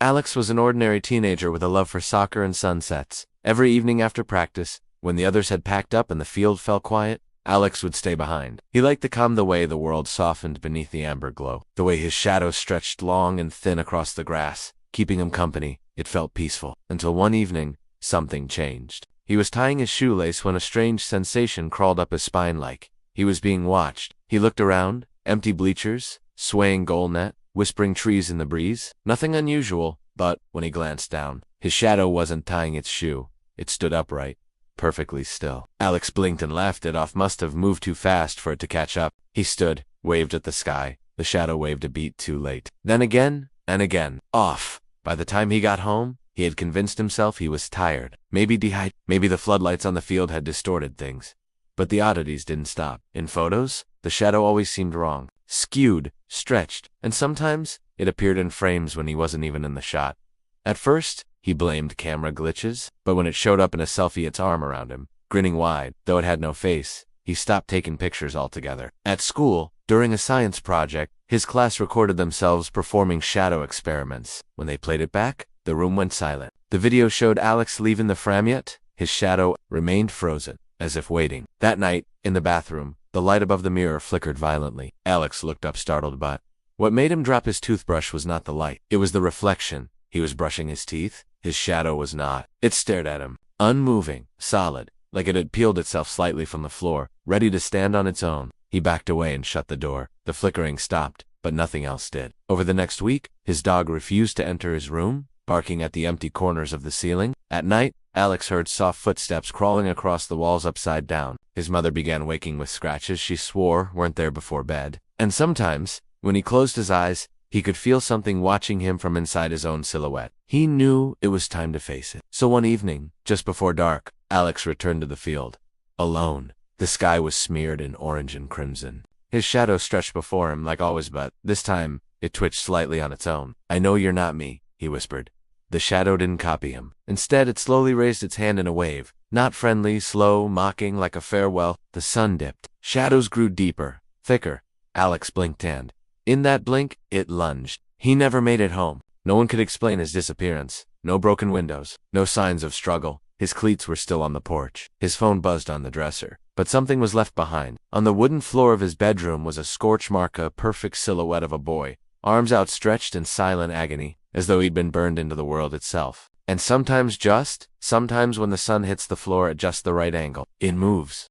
Alex was an ordinary teenager with a love for soccer and sunsets. Every evening after practice, when the others had packed up and the field fell quiet, Alex would stay behind. He liked to calm the way the world softened beneath the amber glow, the way his shadow stretched long and thin across the grass, keeping him company. It felt peaceful. Until one evening, something changed. He was tying his shoelace when a strange sensation crawled up his spine like he was being watched. He looked around, empty bleachers, swaying goal net, whispering trees in the breeze. Nothing unusual, but when he glanced down, his shadow wasn't tying its shoe. It stood upright, perfectly still. Alex blinked and laughed it off. Must have moved too fast for it to catch up. He stood, waved at the sky. The shadow waved a beat too late. Then again, and again. Off. By the time he got home, he had convinced himself he was tired. Maybe dehydrated. Maybe the floodlights on the field had distorted things. But the oddities didn't stop. In photos, the shadow always seemed wrong. Skewed, stretched, and sometimes it appeared in frames when he wasn't even in the shot. At first, he blamed camera glitches, but when it showed up in a selfie, its arm around him, grinning wide, though it had no face, he stopped taking pictures altogether. At school, during a science project, his class recorded themselves performing shadow experiments. When they played it back, the room went silent. The video showed Alex leaving the fram, yet his shadow remained frozen, as if waiting. That night, in the bathroom, the light above the mirror flickered violently. Alex looked up startled, but what made him drop his toothbrush was not the light. It was the reflection. He was brushing his teeth. His shadow was not. It stared at him, unmoving, solid, like it had peeled itself slightly from the floor, ready to stand on its own. He backed away and shut the door. The flickering stopped, but nothing else did. Over the next week, his dog refused to enter his room, barking at the empty corners of the ceiling. At night, Alex heard soft footsteps crawling across the walls upside down. His mother began waking with scratches she swore weren't there before bed. And sometimes, when he closed his eyes, he could feel something watching him from inside his own silhouette. He knew it was time to face it. So one evening, just before dark, Alex returned to the field. Alone. The sky was smeared in orange and crimson. His shadow stretched before him like always, but this time, it twitched slightly on its own. "I know you're not me," he whispered. The shadow didn't copy him. Instead, it slowly raised its hand in a wave. Not friendly, slow, mocking, like a farewell. The sun dipped. Shadows grew deeper, thicker. Alex blinked, and in that blink, it lunged. He never made it home. No one could explain his disappearance. No broken windows. No signs of struggle. His cleats were still on the porch. His phone buzzed on the dresser. But something was left behind. On the wooden floor of his bedroom was a scorch mark, a perfect silhouette of a boy, arms outstretched in silent agony, as though he'd been burned into the world itself. And sometimes when the sun hits the floor at just the right angle, it moves.